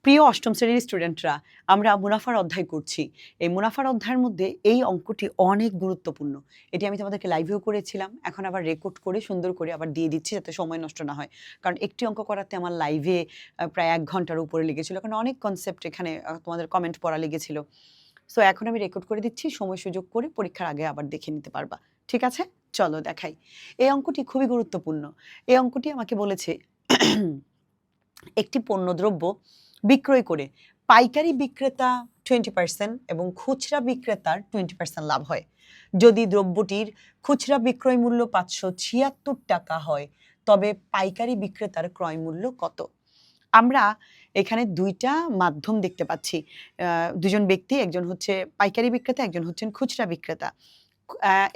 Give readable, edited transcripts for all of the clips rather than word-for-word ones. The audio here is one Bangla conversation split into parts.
প্রিয় অষ্টম শ্রেণীর স্টুডেন্টরা, আমরা মুনাফার অধ্যায় করছি। এই মুনাফার অধ্যায়ের মধ্যে এই অঙ্কটি অনেক গুরুত্বপূর্ণ। এটি আমি তোমাদেরকে লাইভেও করেছিলাম। এখন আবার রেকর্ড করে সুন্দর করে আবার দিয়ে দিচ্ছি যাতে সময় নষ্ট না হয়। কারণ একটি অঙ্ক করাতে আমার লাইভে প্রায় ১ ঘন্টার উপরে লেগেছিল। কারণ অনেক কনসেপ্ট এখানে তোমাদের কমেন্ট পড়া লেগেছিল। সো এখন আমি রেকর্ড করে দিচ্ছি, সময় সুযোগ করে পরীক্ষার আগে আবার দেখে নিতে পারবা। ঠিক আছে? চলো দেখাই। এই অঙ্কটি খুবই গুরুত্বপূর্ণ। এই অঙ্কটি আমাকে বলেছে একটি পণ্যদ্রব্য বিক্রয় করে পাইকারি বিক্রেতা 20% এবং খুচরা বিক্রেতার 20% লাভ হয়। যদি দ্রব্যটির খুচরা বিক্রয় মূল্য 576 টাকা হয়, তবে পাইকারি বিক্রেতার ক্রয় মূল্য কত? আমরা এখানে ২টা মাধ্যম দেখতে পাচ্ছি। ২ জন ব্যক্তি, একজন হচ্ছে পাইকারি বিক্রেতা, একজন হচ্ছেন খুচরা বিক্রেতা।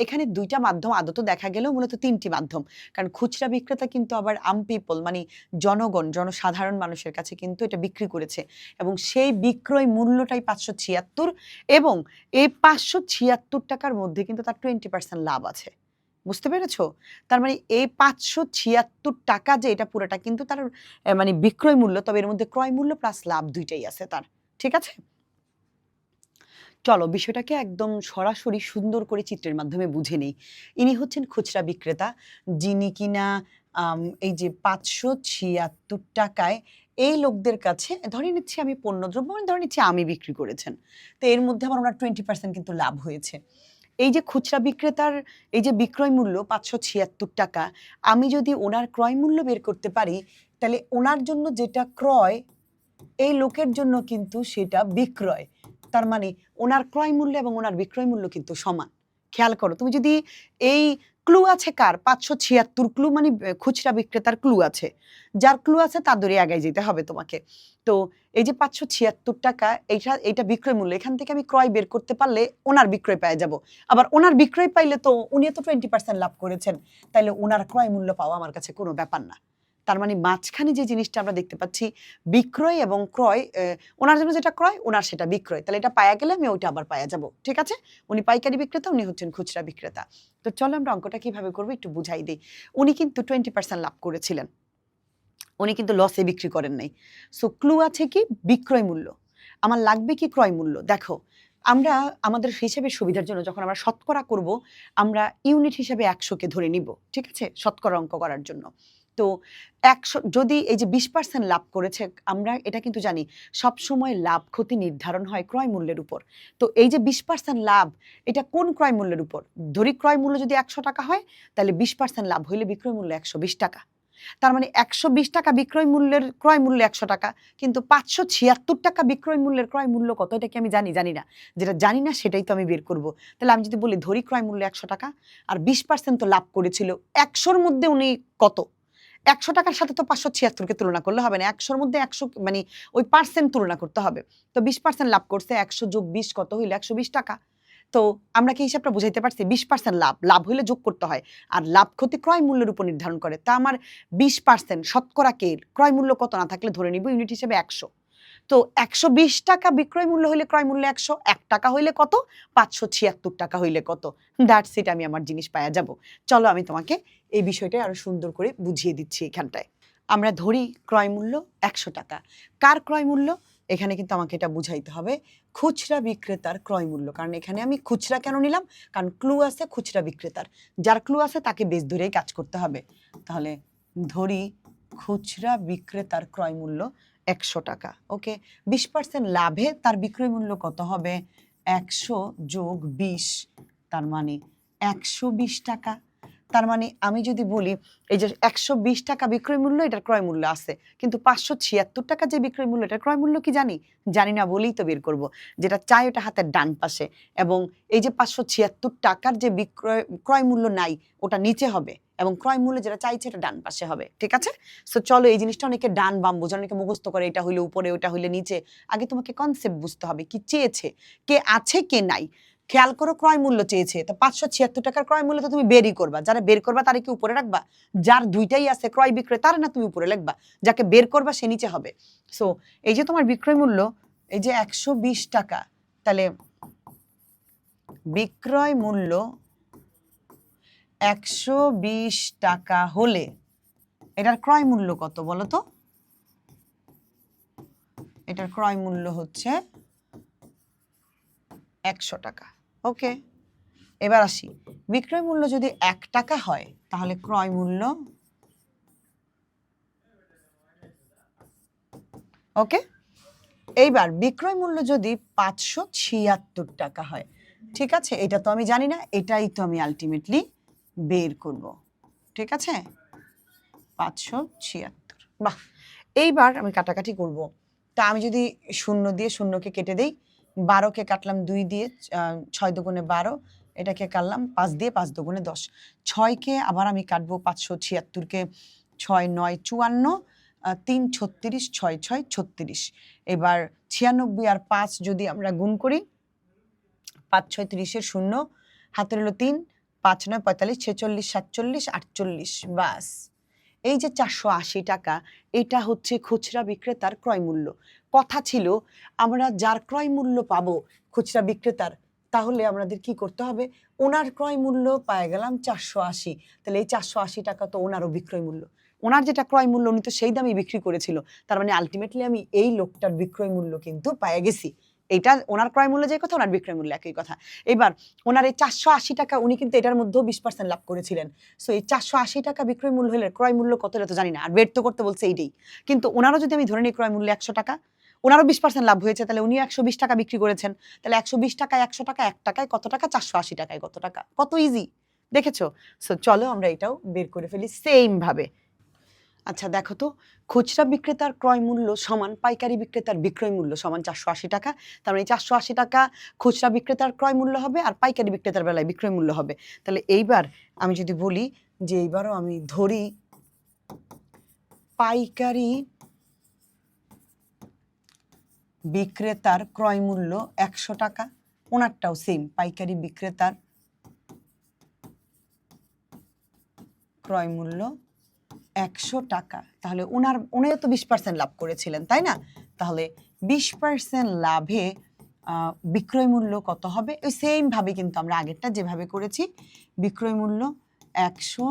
এখানে ২টা মাধ্যম আদত দেখা গেলেও মূলত ৩টি মাধ্যম। কারণ খুচরা বিক্রেতা কিন্তু আবার পিপল মানে জনগণ, জনসাধারণ মানুষের কাছে কিন্তু এটা বিক্রি করেছে এবং সেই বিক্রয় মূল্যটাই ৫৭৬ এবং এই ৫৭৬ টাকার মধ্যে কিন্তু তার 20% লাভ আছে। বুঝতে পেরেছো? তার মানে এই ৫৭৬ টাকা যে এটা পুরোটা কিন্তু তার মানে বিক্রয় মূল্য, তবে এর মধ্যে ক্রয় মূল্য প্লাস লাভ ২ টাই আছে তার। ঠিক আছে? চলো বিষয়টাকে একদম সরাসরি সুন্দর করে চিত্রের মাধ্যমে বুঝে নেই। ইনি হচ্ছেন খুচরা বিক্রেতা, যিনি কিনা এই যে ৫৭৬ টাকায় এই লোকদের কাছে ধরে নিচ্ছি আমি পণ্যদ্রব্য মানে ধরে নিচ্ছি আমি বিক্রি করেছেন। তো এর মধ্যে আমার ওনার 20% কিন্তু লাভ হয়েছে। এই যে খুচরা বিক্রেতার এই যে বিক্রয় মূল্য ৫৭৬ টাকা, আমি যদি ওনার ক্রয় মূল্য বের করতে পারি, তাহলে ওনার জন্য যেটা ক্রয়, এই লোকের জন্য কিন্তু সেটা বিক্রয়। তার মানে ওনার ক্রয় মূল্য এবং ওনার বিক্রয় মূল্য কিন্তু সমান। খেয়াল করো, তুমি যদি এই ক্লু আছে কার? ৫৭৬ ক্লু মানে খুচরা বিক্রেতার ক্লু আছে। যার ক্লু আছে তার ধরে আগায় যেতে হবে তোমাকে। তো এই যে ৫৭৬ টাকা এইটা বিক্রয় মূল্য। এখান থেকে আমি ক্রয় বের করতে পারলে ওনার বিক্রয় পেয়ে যাব। আবার ওনার বিক্রয় পাইলে তো উনিও তো 20% লাভ করেছেন। তাইলে ওনার ক্রয় মূল্য পাওয়া আমার কাছে কোনো ব্যাপার না। তার মানে মাঝখানে যে জিনিসটা আমরা দেখতে পাচ্ছি বিক্রয় এবং ক্রয়, ওনার জন্য যেটা ক্রয় ওনার সেটা বিক্রয়, তাহলে এটা পায়া গেলে আমি ওইটা আবার পায়া যাব। ঠিক আছে? উনি পাইকারি বিক্রেতা, উনি হচ্ছেন খুচরা বিক্রেতা। তো চলো আমরা অঙ্কটা কিভাবে করবো একটু বুঝাই দিই। উনি কিন্তু 20% লাভ করেছিলেন, উনি কিন্তু লসে বিক্রি করেন নাই। সো ক্লু আছে কি? বিক্রয় মূল্য। আমার লাগবে কি? ক্রয় মূল্য। দেখো, আমরা আমাদের হিসেবের সুবিধার জন্য যখন আমরা শতকরা করব, আমরা ইউনিট হিসেবে ১০০ কে ধরে নিব। ঠিক আছে? শতকরা অঙ্ক করার জন্য। তো ১০০ যদি এই যে 20% লাভ করেছে, আমরা এটা কিন্তু জানি সবসময় লাভ ক্ষতি নির্ধারণ হয় ক্রয় মূল্যের উপর। তো এই যে 20% লাভ, এটা কোন ক্রয় মূল্যের উপর? ধরি ক্রয় মূল্য যদি ১০০ টাকা হয়, তাহলে 20% লাভ হইলে বিক্রয় মূল্য ১২০ টাকা। তার মানে ১২০ টাকা বিক্রয় মূল্যের ক্রয় মূল্য ১০০ টাকা। কিন্তু ৫৭৬ টাকা বিক্রয় মূল্যের ক্রয় মূল্য কত? এটা কি আমি জানি? জানি না। যেটা জানি না সেটাই তো আমি বের করব। তাহলে আমি যদি বলি ধরি ক্রয় মূল্য ১০০ টাকা আর 20% তো লাভ করেছিল। ১০০ র মধ্যে উনি কত? ১০০ টাকার সাথে তো ৫৭৬ কে তুলনা করলে হবে না। ১০০ র মধ্যে ১০০ মানে ওই পার্সেন্ট তুলনা করতে হবে। তো 20% লাভ করছে, ১০০ যোগ ২০ কত হইল? ১২০ টাকা। তো আমরা কি হিসাবটা বুঝাইতে পারছি? 20% লাভ, লাভ হইলে যোগ করতে হয়। আর লাভ ক্ষতি ক্রয় মূল্যের উপর নির্ধারণ করে। তা আমার 20% শতকরা কে ক্রয় মূল্য কত না থাকলে ধরে নিব ইউনিট হিসেবে ১০০। তো ১২০ টাকা বিক্রয় মূল্য হইলে ক্রয় মূল্য ১০০, ১ টাকা হইলে কত? ৫৭৬ টাকা হইলে কত? দ্যাটস ইট, আমি আমার জিনিস পায়া যাব। চলো আমি তোমাকে এই বিষয়টা আরো সুন্দর করে বুঝিয়ে দিচ্ছি এখানটায়। আমরা ধরি ক্রয় মূল্য ১০০ টাকা। কার ক্রয় মূল্য? এখানে কিন্তু আমাকে এটা বুঝাইতে হবে খুচরা বিক্রেতার ক্রয় মূল্য। কারণ এখানে আমি খুচরা কেন নিলাম? কারণ ক্লু আছে খুচরা বিক্রেতার। যার ক্লু আছে তাকে বেস ধরেই কাজ করতে হবে। তাহলে ধরি খুচরা বিক্রেতার ক্রয় মূল্য ১০০ টাকা। ওকে, 20% লাভে তার বিক্রয় মূল্য কত হবে? ১০০ যোগ ২০, তার মানে ১২০ টাকা। তার মানে আমি যদি বলি এই যে ১২০ টাকা বিক্রয় মূল্য, এটার ক্রয় মূল্য আছে, কিন্তু ৫৭৬ টাকা যে বিক্রয় মূল্য, এটার ক্রয় মূল্য কি জানি? জানি না বলেই তো বের করব। যেটা চাই ওটা হাতের ডান পাশে, এবং এই যে ৫৭৬ টাকার যে ক্রয় মূল্য নাই ওটা নিচে হবে, এবং ক্রয় মূল্য যেটা চাইছে এটা ডান পাশে হবে। ঠিক আছে? সো চলো এই জিনিসটা অনেকে ডান বাম বোঝে, অনেকে মুখস্থ করে এটা হইলে উপরে ওটা হইলে নিচে। আগে তোমাকে কনসেপ্ট বুঝতে হবে কি চেয়েছে, কে আছে কে নাই। খেয়াল করো, ক্রয় মূল্য চেয়েছে, তো ৫৭৬ টাকার ক্রয় মূল্য তো তুমি বেরই করবা। যারা বের করবা তারা কি উপরে রাখবা? যার দুইটাই আছে ক্রয় বিক্রয়, তার না তুমি উপরে লিখবা, যাকে বের করবা সে নিচে হবে। সো এই যে তোমার বিক্রয় মূল্য এই যে ১২০ টাকা, তাহলে বিক্রয় মূল্য ১২০ টাকা হলে এটার ক্রয় মূল্য কত বলো তো? এটার ক্রয় মূল্য হচ্ছে 100 টাকা। ওকে, এবার আসি, বিক্রয় মূল্য যদি 1 টাকা হয় তাহলে ক্রয় মূল্য, ওকে, এইবার বিক্রয় মূল্য যদি 576 টাকা হয়, ঠিক আছে, এটা তো আমি জানি না, এটাই তো আমি আলটিমেটলি বের করব, ঠিক আছে, 576। বাহ, এইবার আমি কাটাকাটি করব। তা আমি যদি শূন্য দিয়ে শূন্যকে কেটে দেই, 12কে কাটলাম 2 দিয়ে, 6 দুগুণে 12, এটাকে কাটলাম 5 দিয়ে, 5 দুগুণে 10, 6কে আবার আমি কাটবো, 576কে 6 9 54, 3 36, 6 6 36। এবার 96 আর 5 যদি আমরা গুণ করি, 5 6 30-এর 0, হাতের হলো 3, 5 9 45, 46 47 48, বাস। এই যে 480 টাকা, এটা হচ্ছে খুচরা বিক্রেতার ক্রয় মূল্য। কথা ছিল আমরা যার ক্রয় মূল্য পাবো খুচরা বিক্রেতার, তাহলে আমাদের কি করতে হবে, ওনার ক্রয় মূল্য পায়ে গেলাম 480, তাহলে এই 480 টাকা তো ওনারও বিক্রয় মূল্য, ওনার যেটা ক্রয় মূল্য উনি তো সেই দামে বিক্রি করেছিল, তার মানে আলটিমেটলি আমি এই লোকটার বিক্রয় মূল্য কিন্তু পায়ে গেছি। এটা ওনার ক্রয় মূল্য যে কথা, ওনার বিক্রয় মূল্য একই কথা। এবার ওনার এই 480 টাকা, উনি কিন্তু এটার মধ্যেও 20% লাভ করেছিলেন। সো এই 480 টাকা বিক্রয় মূল্য হলে ক্রয় মূল্য কত, এটা তো জানি না, আর বের তো করতে বলছে এইটাই। কিন্তু ওনারও যদি আমি ধরে নিই ক্রয় মূল্য 100 টাকা, ওনারও 20% লাভ হয়েছে, তাহলে উনিও 120 টাকা বিক্রি করেছেন, তাহলে 120 টাকায় 100 টাকা, 1 টাকায় কত টাকা, 480 টাকায় কত টাকা, কত ইজি, দেখেছো? সো চলো আমরা এটাও বের করে ফেলি সেম ভাবে। আচ্ছা দেখো তো, খুচরা বিক্রেতার ক্রয় মূল্য সমান পাইকারি বিক্রেতার বিক্রয় মূল্য সমান 480 টাকা, তার মানে 480 টাকা খুচরা বিক্রেতার ক্রয় মূল্য হবে আর পাইকারি বিক্রেতার বেলায় বিক্রয় মূল্য হবে। তাহলে এইবার আমি যদি বলি যে এইবারও আমি ধরি পাইকারি বিক্রেতার ক্রয় মূল্য 100 টাকা, ওনারটাও সেম, পাইকারি বিক্রেতার ক্রয় মূল্য 100 টাকা, তাহলে উনিও তো 20% লাভ করেছিলেন, তাই না? তাহলে 20% লাভে বিক্রয় মূল্য কত হবে, ওই সেম ভাবে কিন্তু আমরা আগেরটা যেভাবে করেছি, বিক্রয় মূল্য 100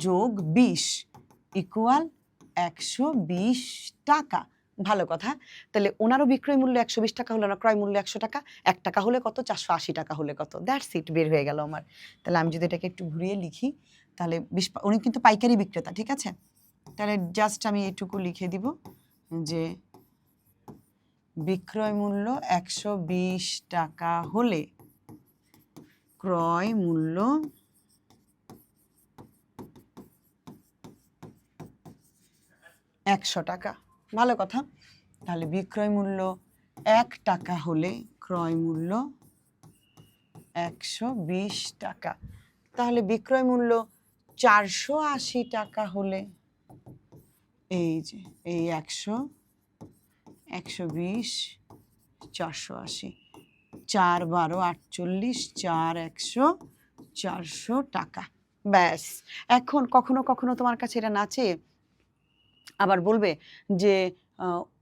যোগ 20 ইকুয়াল 120 টাকা। ভালো কথা, তাহলে ওনারও বিক্রয় মূল্য 120 টাকা হলো, না ক্রয় মূল্য 100 টাকা, 1 টাকা হলে কত, 480 টাকা হলে কত, দ্যাটস ইট, বের হয়ে গেল আমার। তাহলে আমি যদি এটাকে একটু ঘুরিয়ে লিখি, তাহলে উনি কিন্তু পাইকারি বিক্রেতা, ঠিক আছে, তাহলে জাস্ট আমি এটুকু লিখে দিব যে বিক্রয় মূল্য 120 টাকা হলে ক্রয় মূল্য 100 টাকা। ভালো কথা, তাহলে বিক্রয় মূল্য 1 টাকা হলে ক্রয় মূল্য 120 টাকা, তাহলে বিক্রয় মূল্য 480 টাকা হলে, এই যে এই 100 120 480, 4 12 48, 4 100 400 টাকা, ব্যাস। এখন কখনো কখনো তোমার কাছে এটা নাচে, আবার বলবে যে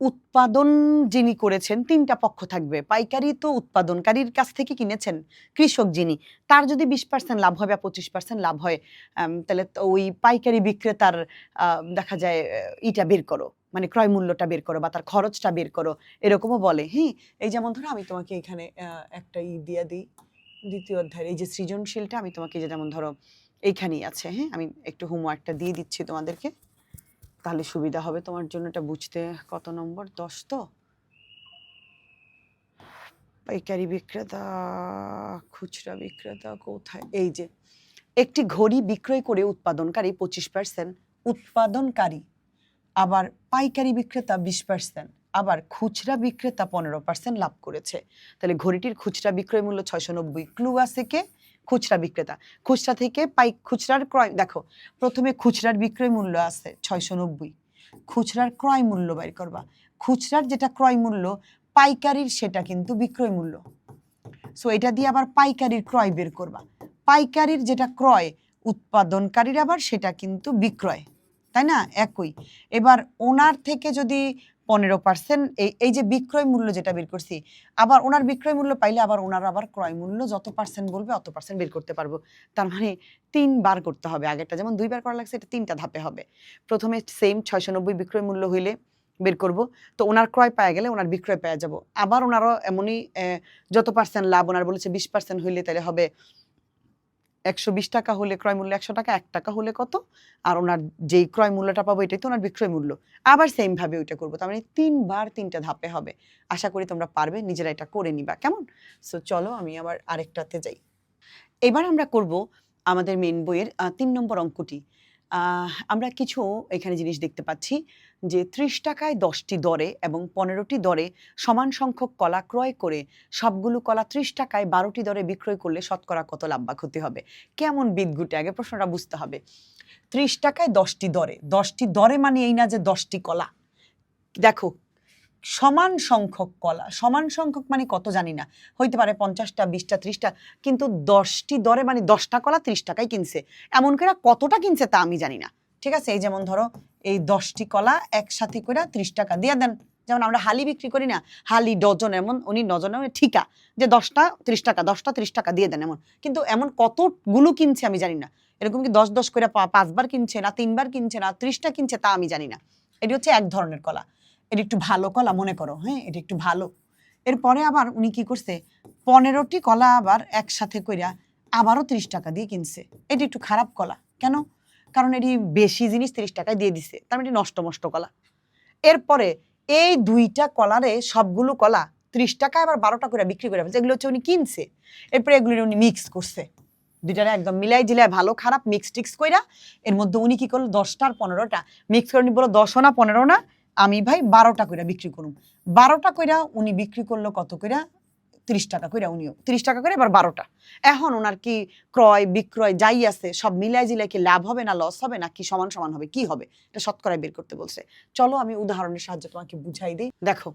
উৎপাদন যিনি করেছেন 3টা পক্ষ থাকবে, পাইকারি তো উৎপাদনকারীর কাছ থেকে কিনেছেন, কৃষক যিনি, তার যদি 20% লাভ হয় বা 25% লাভ হয়, তাহলে তো ওই পাইকারি বিক্রেতার দেখা যায় ইটা বের করো, মানে ক্রয় মূল্যটা বের করো বা তার খরচটা বের করো, এরকমও বলে। হ্যাঁ, এই যেমন ধরো আমি তোমাকে এখানে একটা দিয়ে দিই, দ্বিতীয় অধ্যায়ের এই যে সৃজনশীলটা, আমি তোমাকে যেমন ধরো এইখানেই আছে, হ্যাঁ আমি একটু হোমওয়ার্কটা দিয়ে দিচ্ছি তোমাদেরকে, তাহলে সুবিধা হবে তোমার জন্য এটা বুঝতে। কত নম্বর, 10 তো। পাইকারি বিক্রেতা, খুচরা বিক্রেতা কোথায়, এই যে একটি ঘড়ি বিক্রয় করে উৎপাদনকারী 25%, উৎপাদনকারী, আবার পাইকারি বিক্রেতা 20%, আবার খুচরা বিক্রেতা 15% লাভ করেছে, তাহলে ঘড়িটির খুচরা বিক্রয় মূল্য 690। ক্লু আছে কে, খুচরা বিক্রেতা, খুচরা থেকে খুচরার ক্রয়, দেখো প্রথমে খুচরার বিক্রয় মূল্য আছে 690, খুচরার ক্রয় মূল্য বের করবা, খুচরার যেটা ক্রয় মূল্য, পাইকারির সেটা কিন্তু বিক্রয় মূল্য, সো এটা দিয়ে আবার পাইকারির ক্রয় বের করবা, পাইকারির যেটা ক্রয়, উৎপাদনকারীর আবার সেটা কিন্তু বিক্রয়, তাই না, একই। এবার ওনার থেকে যদি 15%, এই যে বিক্রয় মূল্য যেটা বের করছি, আবার ওনার বিক্রয় মূল্য পাইলে আবার ওনার আবার ক্রয় মূল্য যত পার্সেন্ট বলবে অত পার্সেন্ট বের করতে পারবো, তার মানে 3 বার করতে হবে, আগেরটা যেমন 2 বার করা লাগছে, এটা 3টা ধাপে হবে। প্রথমে সেম 690 বিক্রয় মূল্য হইলে বের করব। তো ওনার ক্রয় পাওয়া গেলে ওনার বিক্রয় পাওয়া যাব। আবার ওনারও এমনই যত পার্সেন্ট লাভ ওনার বলেছে 20% হইলে তাহলে হবে 120 টাকা হলে ক্রয় মূল্য 100 টাকা, 1 টাকা হলে কত? আর ওনার যেই ক্রয় মূল্যটা পাবো এটাই তো ওনার বিক্রয় মূল্য। আবার সেম ভাবে ওইটা করব। তার মানে 3 বার 3টা ধাপে হবে। আশা করি তোমরা পারবে, নিজেরা এটা করে নিবা। কেমন? সো চলো আমি আবার আরেকটাতে যাই। এবার আমরা করব আমাদের মেইন বইয়ের 3 নম্বর অঙ্কটি। আমরা কিছু এখানে জিনিস দেখতে পাচ্ছি যে 30 টাকায় 10টি দরে এবং 15টি দরে সমান সংখ্যক কলা ক্রয় করে সবগুলো কলা 30 টাকায় 12টি দরে বিক্রয় করলে শতকরা কত লাভ বা ক্ষতি হবে? কেমন বিদঘুটে, আগে প্রশ্নটা বুঝতে হবে। 30 টাকায় 10টি দরে, 10টি দরে মানে এই না যে 10টি কলা। দেখো সমান সংখ্যক কলা, সমান সংখ্যক মানে কত জানি না, হইতে পারে 50টা 20টা 30টা, কিন্তু 10টি দরে মানে 10টা কলা 30 টাকায় কিনছে। এমন করে কতটা কিনছে তা আমি জানি না। ঠিক আছে, এই যেমন ধরো এই 10টি কলা একসাথে করে 30 টাকা দিয়ে দেন। যেমন আমরা হালি বিক্রি করি না, হালি ডজন, এমন উনি ডজন ঠিকা যে 10টা 30 টাকা, 10টা 30 টাকা দিয়ে দেন এমন। কিন্তু এমন কতগুলো কিনছে আমি জানি না। এরকম কি 10 করে 5বার কিনছে না 3বার কিনছে না 30টা কিনছে তা আমি জানি না। এটি হচ্ছে এক ধরনের কলা, এটা একটু ভালো কলা মনে করো, হ্যাঁ এটা একটু ভালো। এরপরে আবার উনি কি করছে, 15টি কলা আবার একসাথে কইরা আবারও 30 টাকা দিয়ে কিনছে। এটি একটু খারাপ কলা। কেন? কারণ এটি বেশি জিনিস 30 টাকায় দিয়ে দিছে, তার মানে নষ্ট কলা। এরপরে এই দুইটা কলারে সবগুলো কলা 30 টাকায় আবার 12টা করে বিক্রি করে ফেলছে, এগুলো হচ্ছে উনি কিনছে। এরপরে এগুলো উনি মিক্স করছে, দুইটারে একদম মিলাই জিলাই ভালো খারাপ মিক্স টিক্স কইরা এর মধ্যে উনি কি করলো 10টা আর 15টা মিক্স করে উনি বললো 10 না 15 না, আমি ভাই 12টা কইরা বিক্রি করুম। 12টা কইরা উনি বিক্রি করলো কত কইরা? 30 টাকা কইরা, উনিও 30 টাকা করে এবার 12টা। এখন ওনার কি ক্রয় বিক্রয় যাই আছে সব মিলাই জিলাই কি লাভ হবে না লস হবে না কি সমান সমান হবে, কি হবে? এটা শতকরায় বের করতে বলছে। চলো আমি উদাহরণের সাহায্যে তোমাকে বুঝাই দিই। দেখো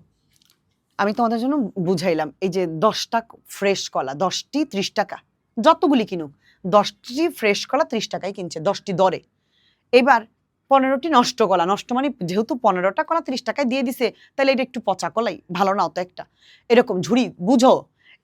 আমি তোমাদের জন্য বুঝাইলাম, এই যে 10টা ফ্রেশ কলা, 10টি 30 টাকা, যতগুলি কিনুক 10টি ফ্রেশ কলা 30 টাকায় কিনছে 10টি দরে। এবার 15টি নষ্ট কলা, নষ্ট মানে যেহেতু 15টা কলা 30 টাকায় দিয়ে দিছে তাহলে এটা একটু পচা কলাই, ভালো না অত একটা, এরকম ঝুড়ি বুঝো।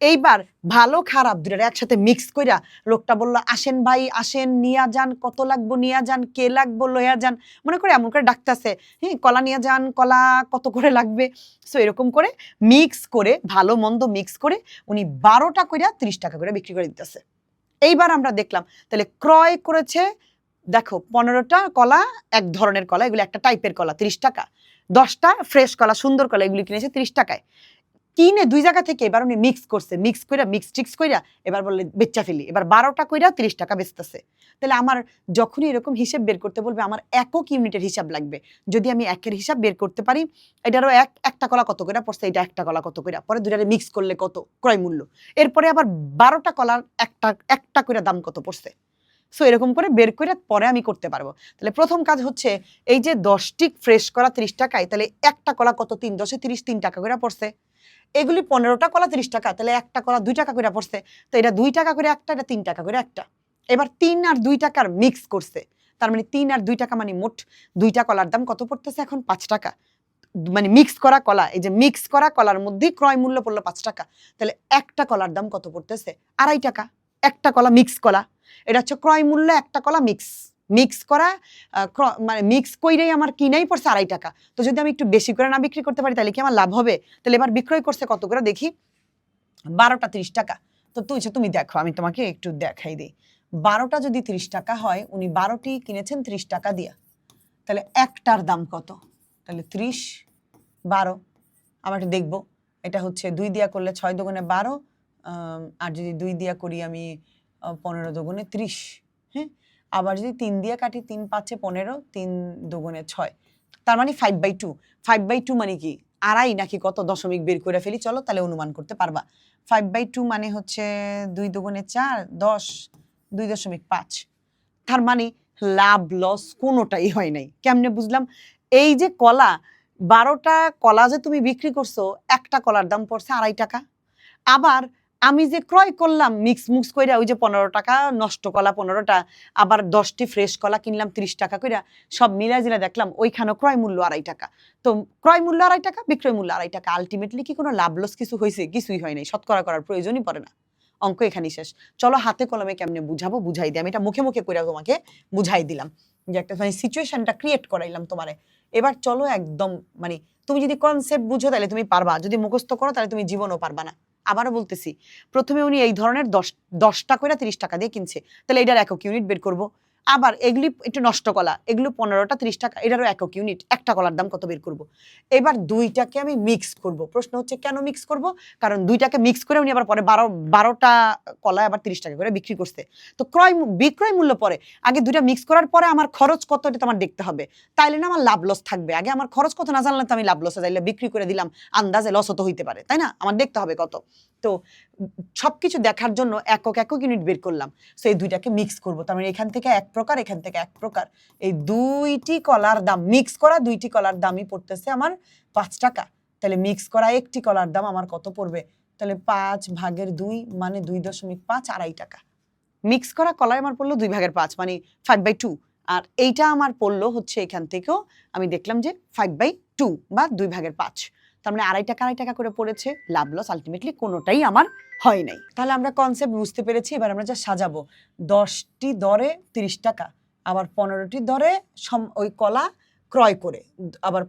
এইবার ভালো খারাপ দুটার একসাথে মিক্স কইরা লোকটা বললো আসেন ভাই আসেন নিয়া যান, কত লাগবো নিয়া যান, কে লাগবো লইয়া যান, মনে করে এমন করে ডাকতেছে, হ্যাঁ কলা নিয়ে যান, কলা কত করে লাগবে। সো এরকম করে মিক্স করে ভালো মন্দ মিক্স করে উনি 12টা কইরা 30 টাকা করে বিক্রি করে দিতেছে। এইবার আমরা দেখলাম তাহলে ক্রয় করেছে, দেখো 15টা কলা এক ধরনের কলা, এগুলো একটা টাইপের কলা 30 টাকা, 10টা ফ্রেশ কলা সুন্দর কলা এগুলি কিনেছে 30 টাকায়। কিনে দুই জায়গা থেকে এবার উনি মিক্স করছে, মিক্স কইরা মিক্স টিক্স কইরা এবার বললে বেচা ফেলি, এবার 12টা কইরা 30 টাকা বেচতেছে। তাহলে আমার যখনই এরকম হিসেব বের করতে বলবে আমার একক ইউনিটের হিসাব লাগবে। যদি আমি একের হিসাব বের করতে পারি, এটারও একটা কলা কত কইরা পড়ছে, এটা একটা কলা কত কইরা, পরে দুইটারে মিক্স করলে কত ক্রয় মূল্য, এরপরে আবার 12টা কলার একটা কইরা দাম কত পড়ছে। সো এরকম করে বের করে পরে আমি করতে পারবো। তাহলে প্রথম কাজ হচ্ছে এই যে 10টি ফ্রেশ কলা 30 টাকায়, তাহলে একটা কলা কত, 3 10 30 3 টাকা করে পড়ছে। এগুলি 15টা কলা 30 টাকা, তাহলে একটা কলা 2 টাকা করে পড়ছে। তো এটা 2 টাকা করে একটা, এটা 3 টাকা করে একটা। এবার 3 আর 2 টাকার মিক্স করছে, তার মানে 3 আর 2 টাকা মানে মোট 2টা কলার দাম কত পড়তেছে এখন 5 টাকা। মানে মিক্স করা কলা, এই যে মিক্স করা কলার মধ্যে ক্রয় মূল্য পড়লো 5 টাকা, তাহলে একটা কলার দাম কত পড়তেছে 2.5 টাকা। একটা কলা মিক্স কলা, এটা হচ্ছে ক্রয় মূল্য, একটা কলা মিক্স করা মানে মিক্স কইরেই আমার কিনাই পড়ছে 2.5 টাকা। তো যদি আমি একটু বেশি করে না বিক্রি করতে পারি তাহলে কি আমার লাভ হবে? তাহলে এবার বিক্রয় করছে কত করে দেখি, 12টা 30 টাকা। তো তুমি দেখো আমি তোমাকে একটু দেখাই দিই। 12টা যদি 30 টাকা হয়, উনি 12টি কিনেছেন 30 টাকা দিয়া, তাহলে একটার দাম কত? তাহলে 30 12 আমরা একটু দেখবো, এটা হচ্ছে 2 দিয়া করলে 6 দুগুণে 12, আর যদি 2 দিয়া করি আমি 15 দুগুণে 30, হ্যাঁ। আবার যদি 3 দিয়ে কাটি 3 5 15, 3 দুগুণে 6, তার মানে 5/2। 5/2 মানে কি আড়াই নাকি কত, দশমিক বের করে ফেলি, চলো তাহলে অনুমান করতে পারবা। 5/2 মানে হচ্ছে 2 দুগুণে 4 10, 2.5। তার মানে লাভ লস কোনোটাই হয় নাই। কেমনে বুঝলাম? এই যে কলা 12টা কলা যে তুমি বিক্রি করছো, একটা কলার দাম পড়ছে 2.5 টাকা। আবার আমি যে ক্রয় করলাম মিক্স কইরা, ওই যে 15 টাকা নষ্ট কলা 15টা, আবার 10টি ফ্রেশ কলা কিনলাম 30 টাকা কইরা, সব মিলা জিলা দেখলাম ওইখানে ক্রয় মূল্য 2.5 টাকা। তো ক্রয় মূল্য 2.5 টাকা, বিক্রয় মূল্য 2.5 টাকা, আলটিমেটলি কি কোনো লাভ লস কিছু হয়েছে? কিছুই হয় নাই, শতকরা করার প্রয়োজনই পড়ে না, অঙ্ক এখানেই শেষ। চলো হাতে কলমে কেমনে বুঝাবো বুঝাই দিই, আমি এটা মুখে মুখে করে তোমাকে বুঝাই দিলাম, যে একটা মানে সিচুয়েশনটা ক্রিয়েট করাইলাম তোমারে। এবার চলো একদম মানে তুমি যদি কনসেপ্ট বুঝো তাহলে তুমি পারবা, যদি মুখস্থ করো তাহলে তুমি জীবনও পারবা না। আবারও বলতেছি, প্রথমে উনি এই ধরনের 10টা করে 30 টাকা দিয়ে কিনছে, তাহলে এটার একক ইউনিট বের করব। আবার এগুলি একটু নষ্ট কলা, এগুলো 15টা 30 টাকা, এটারও একক ইউনিট, একটা কলার দাম কত বের করব। এবার দুইটাকে আমি মিক্স করব। প্রশ্ন হচ্ছে কেন মিক্স করব? কারণ দুইটাকে মিক্স করে উনি আবার পরে 12টা কলা আবার 30 টাকা করে বিক্রি করছে। তো বিক্রয় মূল্য পরে, আগে দুইটা মিক্স করার পরে আমার খরচ কত এটা তো আমার দেখতে হবে, তাইলে না আমার লাভ লস থাকবে। আগে আমার খরচ কত না জানলে তো আমি লাভ লসে যাইলে বিক্রি করে দিলাম, আন্দাজে লস তো হইতে পারে, তাই না? আমার দেখতে হবে কত। তো সবকিছু দেখার জন্য একক ইউনিট বের করলাম। সো এই দুইটাকে মিক্স করব, তার মানে এখান থেকে এক প্রকার, এখান থেকে এক প্রকার। এই দুইটি কলার দাম, মিক্স করা দুইটি কলার দামই পড়তেছে আমার 5 টাকা। তাহলে মিক্স করা একটি কলার দাম আমার কত পড়বে? তাহলে 5/2 মানে 2.5, 2.5 টাকা। মিক্স করা কলাই আমার পড়লো 2/5 মানে 5/2। আর এইটা আমার পড়লো হচ্ছে এখান থেকেও আমি দেখলাম যে 5/2 বা 2/5। তার মানে 2.5 টাকা করে পড়েছে। লাভ লস আলটিমেটলি কোনোটাই আমার হয় নাই। তাহলে আমরা কনসেপ্ট বুঝতে পেরেছি। এবার আমরা যা সাজাবো, 10টি দরে 30 টাকা, আবার 15টি দরে ওই কলা ক্রয় করে, আবার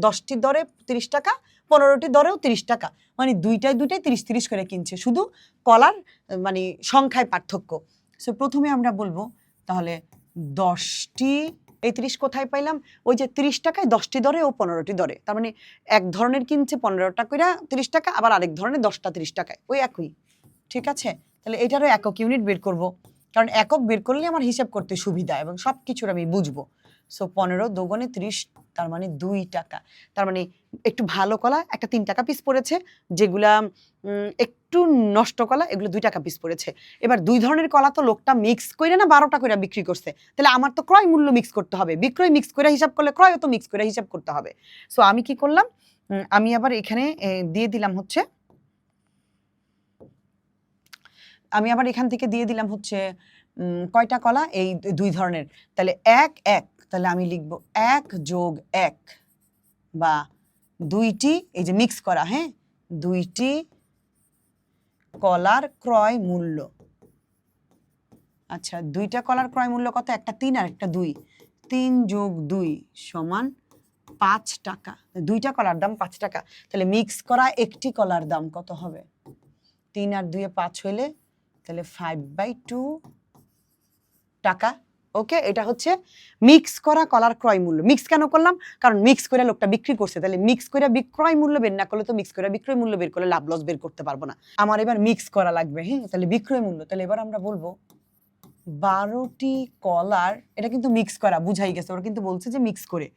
10টি দরে 30 টাকা, 15টি দরেও 30 টাকা, মানে দুইটাই 30 করে কিনছে, শুধু কলার মানে সংখ্যায় পার্থক্য। সো প্রথমে আমরা বলবো তাহলে 10টি, এই 30 কোথায় পাইলাম? ওই যে 30 টাকায় 10টি দরে ও 15টি দরে, তার মানে এক ধরনের কিনছে 15টা করে 30 টাকা, আবার আরেক ধরনের 10টা 30 টাকায়, ওই একই। ঠিক আছে, তাহলে এটারও একক ইউনিট বের করব, কারণ একক বের করলে আমার হিসাব করতে সুবিধা এবং সব কিছুর আমি বুঝবো। সো 15 2 30, তার মানে 2 টাকা। তার মানে একটু ভালো কলা একটা 3 টাকা পিস পড়েছে, যেগুলা একটু নষ্ট কলা এগুলো 2 টাকা পিস পড়েছে। এবার দুই ধরনের কলা তো লোকটা মিক্স করে না 12টা করে বিক্রি করছে, তাহলে আমার তো ক্রয় মূল্য মিক্স করতে হবে, বিক্রয় মিক্স করে হিসাব করলে ক্রয়ও তো মিক্স করে হিসাব করতে হবে। সো আমি কি করলাম, আমি আবার এখানে দিয়ে দিলাম হচ্ছে, আমি আবার এখান থেকে দিয়ে দিলাম হচ্ছে কয়টা কলা? এই দুই ধরনের, তাহলে 1 1, তাহলে আমি লিখবো 1 যোগ 1 বা 2টি, এই যে মিক্স করা, হ্যাঁ, 2টি কলার ক্রয় মূল্য। আচ্ছা, 2টা কলার ক্রয় মূল্য কত? একটা 3 আর একটা 2, 3 যোগ 2 সমান 5 টাকা। 2টা কলার দাম 5 টাকা, তাহলে মিক্স করা একটি কলার দাম কত হবে? 3 আর 2 5 হইলে তাহলে 5/2 টাকা। ওকে, এটা হচ্ছে মিক্স করা কলার ক্রয় মূল্য। মিক্স কেন করলাম? কারণ মিক্স করে লোকটা বিক্রি করছে, তাহলে মিক্স করে বিক্রয় মূল্য বের না করলে তো মিক্স করে বিক্রয় মূল্য বের করলে লাভ লস বের করতে পারবো না। আমার এবার মিক্স করা লাগবে, হ্যাঁ, তাহলে বিক্রয় মূল্য, তাহলে এবার আমরা বলবো 12টি কলার, এটা কিন্তু মিক্স করা বুঝাই গেছে, ওরা কিন্তু বলছে যে মিক্স করে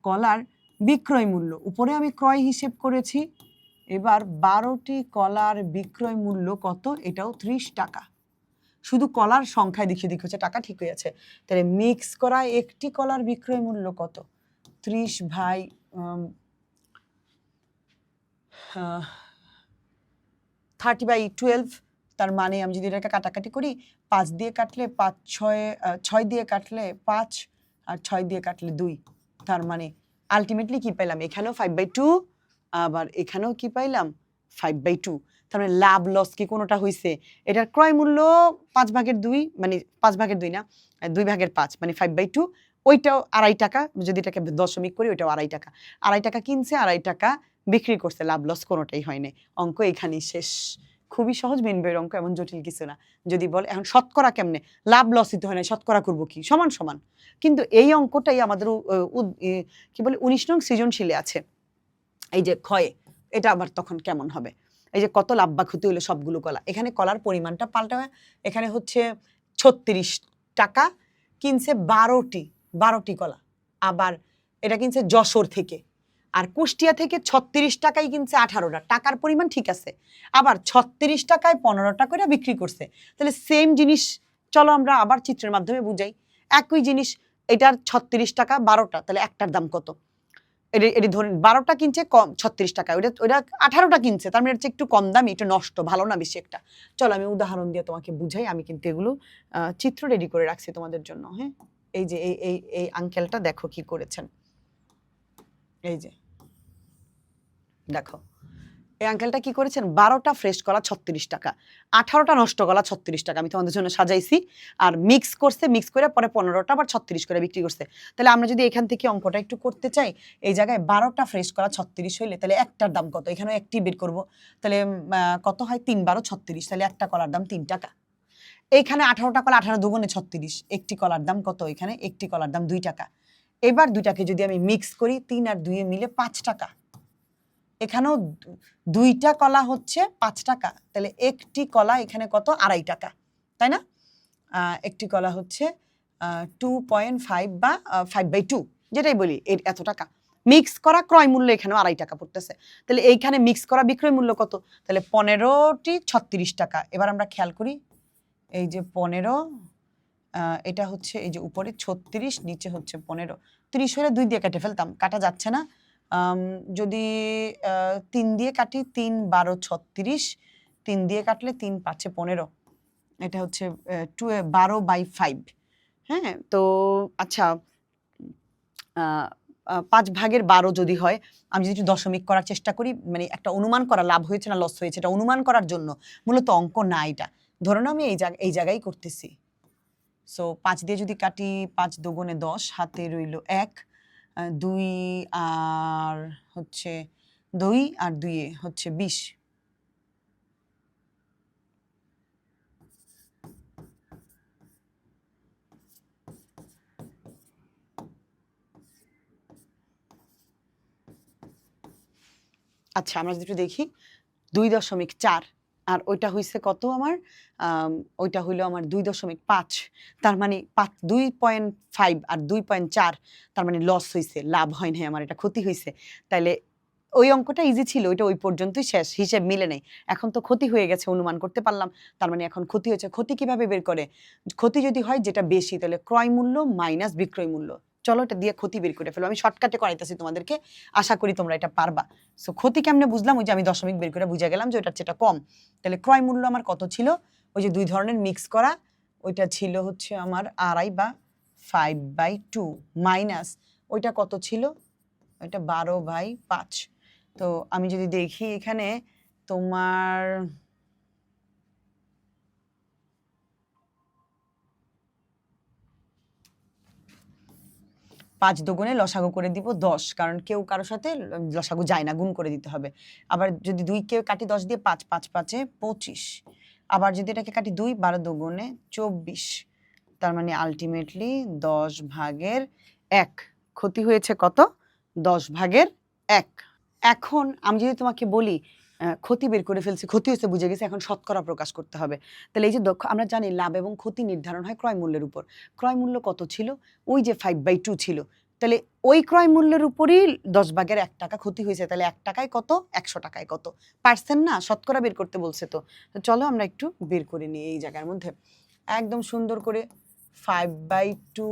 কলার বিক্রয় মূল্য, উপরে আমি ক্রয় হিসেব করেছি, এবার 12টি কলার বিক্রয় মূল্য কত? এটাও 30 টাকা। শুধু কলার সংখ্যায় দেখিয়ে হচ্ছে টাকা, ঠিক হয়ে আছে। তাহলে মিক্স করা একটি কলার বিক্রয় মূল্য কত? 30/12, তার মানে আমি যদি এটাকে কাটাকাটি করি, 5 দিয়ে কাটলে 5 6 দিয়ে কাটলে 5 আর 6 দিয়ে কাটলে 2, তার মানে আলটিমেটলি কি পাইলাম? এখানেও 5/2, আবার এখানেও কি পাইলাম? 5/2। তার মানে লাভ লস কি কোনোটা হইছে? এটার ক্রয় মূল্য 5/2, মানে 5/2 না, 2/5 মানে 5/2, ওইটাও 2.5 টাকা, যদি এটাকে দশমিক করি ওইটাও 2.5 টাকা। 2.5 টাকা কিনছে, 2.5 টাকা বিক্রি করছে, লাভ লস কোনোটাই হয় নাই। অঙ্ক এখানেই শেষ। খুবই সহজ মেন বইয়ের অঙ্ক, এমন জটিল কিছু না। যদি বলে এখন শতকরা কেমনে? লাভ লসই তো হয় না, শতকরা করবো কি? সমান সমান। কিন্তু এই অঙ্কটাই আমাদের কি বলে 19 নং সৃজনশীলে আছে, এই যে ক্ষয়ে, এটা আবার তখন কেমন হবে? এই যে কত লাভ বা ক্ষতি হলো সবগুলো কলা, এখানে কলার পরিমাণটা পাল্টা, এখানে হচ্ছে 36 টাকা কিনছে 12টি কলা, আবার এটা কিনছে যশোর থেকে, আর কুষ্টিয়া থেকে 36 টাকায় কিনছে 18টা, টাকার পরিমাণ ঠিক আছে, আবার 36 টাকায় 15টা করে বিক্রি করছে। তাহলে সেম জিনিস, চলো আমরা আবার চিত্রের মাধ্যমে বুঝাই। একই জিনিস, এটার 36 টাকা 12টা, তাহলে একটার দাম কত? এটি ধরেন 12টা কিনছে কম 36 টাকা, ওটা 18টা কিনছে, তার মানে হচ্ছে একটু কম দামি, একটু নষ্ট, ভালো না বেশি একটা। চলো আমি উদাহরণ দিয়ে তোমাকে বুঝাই। আমি কিন্তু এগুলো চিত্র রেডি করে রাখছি তোমাদের জন্য, হ্যাঁ। এই যে এই আঙ্কেলটা দেখো কি করেছেন, এই যে দেখো এই আঙ্কেলটা কি করেছেন, 12টা ফ্রেশ কলা 36 টাকা, 18টা নষ্ট কলা 36 টাকা আমি তোমাদের জন্য সাজাইছি। আর মিক্স করছে, মিক্স করে পরে 15টা আবার 36 করে বিক্রি করছে। তাহলে আমরা যদি এখান থেকে অঙ্কটা একটু করতে চাই, এই জায়গায় 12টা ফ্রেশ কলা 36 হইলে তাহলে একটার দাম কত, এখানে একটি বের করব। তাহলে কত হয়, 3 12 36, তাহলে একটা কলার দাম 3 টাকা। এইখানে 18টা কলা, 18 দুগুণে 36, একটি কলার দাম কত, এখানে একটি কলার দাম 2 টাকা। এবার দুইটাকে যদি আমি মিক্স করি, 3 আর 2 মিলে 5 টাকা। এখানেও 2টা কলা হচ্ছে 5 টাকা, তাহলে একটি কলা এখানে কত, 2.5 টাকা, তাই না? একটি কলা হচ্ছে 2.5 বা 5/2, যেটাই বলি এর এত টাকা। মিক্স করা ক্রয় মূল্য এখানেও 2.5 টাকা পড়তেছে। তাহলে এইখানে মিক্স করা বিক্রয় মূল্য কত, তাহলে 15টি 36 টাকা। এবার আমরা খেয়াল করি, এই যে 15, এটা হচ্ছে এই যে উপরে 36, নিচে হচ্ছে 15, 30 হলে 2 দিয়ে কেটে ফেলতাম, কাটা যাচ্ছে না। যদি 3 দিয়ে কাটি, 3 12 36, 3 দিয়ে কাটলে 3 5 15, এটা হচ্ছে 12/5। হ্যাঁ, তো আচ্ছা, 5/12 যদি হয়, আমি যদি একটু দশমিক করার চেষ্টা করি, মানে একটা অনুমান করা, লাভ হয়েছে না লস হয়েছে এটা অনুমান করার জন্য, মূলত অঙ্ক না এটা, ধরো না আমি এই জায়গায় করতেছি। সো 5 দিয়ে যদি কাটি, 5 দুগুণে 10, হাতে রইল 1, 2 আর হচ্ছে 2 আর 2 হচ্ছে 20। আচ্ছা, আমরা যদি একটু দেখি, 2.4, আর ওইটা হইছে কত আমার, ওইটা হইলো আমার 2.5, তার মানে 2.5 আর 2.4, তার মানে লস হয়েছে, লাভ হয় নাই আমার, এটা ক্ষতি হয়েছে। তাইলে ওই অঙ্কটা ইজি ছিল, ওইটা ওই পর্যন্তই শেষ, হিসেব মিলে নেই। এখন তো ক্ষতি হয়ে গেছে, অনুমান করতে পারলাম, তার মানে এখন ক্ষতি হয়েছে। ক্ষতি কিভাবে বের করে, ক্ষতি যদি হয় যেটা বেশি, তাহলে ক্রয় মূল্য মাইনাস বিক্রয় মূল্য। চলো এটা দিয়ে ক্ষতি বের করে ফেলো, আমি শর্টকাটে করাইতেছি তোমাদেরকে, আশা করি তোমরা এটা পারবা। সো ক্ষতি কেমনে বুঝলাম, ওই যে আমি দশমিক বের করে বুঝে গেলাম যে ওটার চেয়ে কম। তাহলে ক্রয় মূল্য আমার কত ছিল, ওই যে 2 ধরনের মিক্স করা, ওইটা ছিল হচ্ছে আমার 2.5 বা 5/2, মাইনাস ওইটা কত ছিল, ওইটা 12/5। তো আমি যদি দেখি এখানে তোমার 5 দুগুণে লসাগু করে দিব 10, কারণ কেউ কারোর সাথে লসাগু যায় না, গুণ করে দিতে হবে। আবার যদি 2 কে কাটি 10 দিয়ে, 5 5 5 25, আবার যদি এটাকে কাটি 2, 12 দুগুণে 24, তার মানে আলটিমেটলি 10/1। ক্ষতি হয়েছে কত, 10/1। এখন আমি যদি তোমাকে বলি ক্ষতি বের করে ফেলছি, ক্ষতি হয়েছে বুঝে গেছি, এখন শতকরা প্রকাশ করতে হবে। তাহলে এই যে আমরা জানি লাভ এবং ক্ষতি নির্ধারণ হয় ক্রয় মূল্যের উপর। ক্রয় মূল্য কত ছিল, ওই যে 5/2 ছিল। তাহলে ওই ক্রয় মূল্যের উপরই 10/1 টাকা ক্ষতি হয়েছে, তাহলে 1 টাকায় কত, 100 টাকায় কত, পার্সেন্ট না, শতকরা বের করতে বলছে। তো চলো আমরা একটু বের করে নিই এই জায়গার মধ্যে একদম সুন্দর করে। 5/2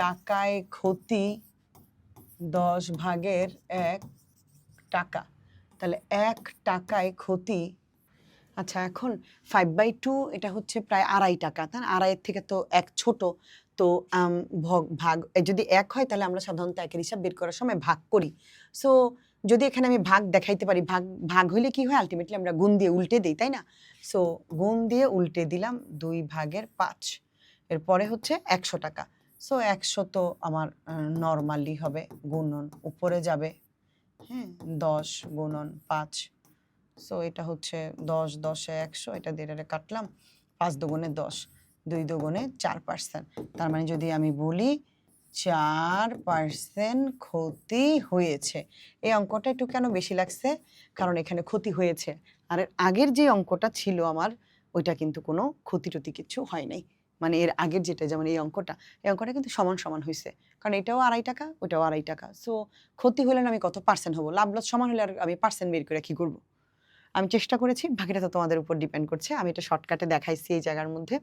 টাকায় ক্ষতি 10/1 টাকা, তাহলে 1 টাকায় ক্ষতি। আচ্ছা, এখন 5/2 এটা হচ্ছে প্রায় 2.5 টাকা, তাই না? 2.5 থেকে তো 1 ছোট। তো ভাগ যদি 1 হয়, তাহলে আমরা সাধারণত 1 এর হিসাব বের করার সময় ভাগ করি। সো যদি এখানে আমি ভাগ দেখাইতে পারি, ভাগ হইলে কি হয়, আলটিমেটলি আমরা গুণ দিয়ে উল্টে দেই, তাই না? সো গুণ দিয়ে উল্টে দিলাম 2/5, এরপরে হচ্ছে 100 টাকা। সো 100 তো আমার নরমালি হবে, গুণন উপরে যাবে, হ্যাঁ, 10 গুণন 5। সো এটা হচ্ছে 10 10 এ 100, এটা দিয়ে এটা কাটলাম, 5 দুগুণে 10, 2 দুগুণে 4%। তার মানে যদি আমি বলি 4% ক্ষতি হয়েছে। এই অঙ্কটা একটু কেন বেশি লাগছে, কারণ এখানে ক্ষতি হয়েছে। আর এর আগের যে অঙ্কটা ছিল আমার, ওইটা কিন্তু কোনো ক্ষতি-টতি কিছু হয় নাই। মানে এর আগের যেটা, যেমন এই অঙ্কটা কিন্তু সমান সমান হয়েছে, কারণ এটাও 2.5 টাকা, ওটাও 2.5 টাকা। সো ক্ষতি হলে না আমি কত পার্সেন্ট হবো, লাভ লস সমান হলে আর আমি পার্সেন্ট বের করে কি করবো। আমি চেষ্টা করেছি, বাকিটা তো তোমাদের উপর ডিপেন্ড করছে। আমি এটা শর্টকাটে দেখাইছি এই জায়গার মধ্যে।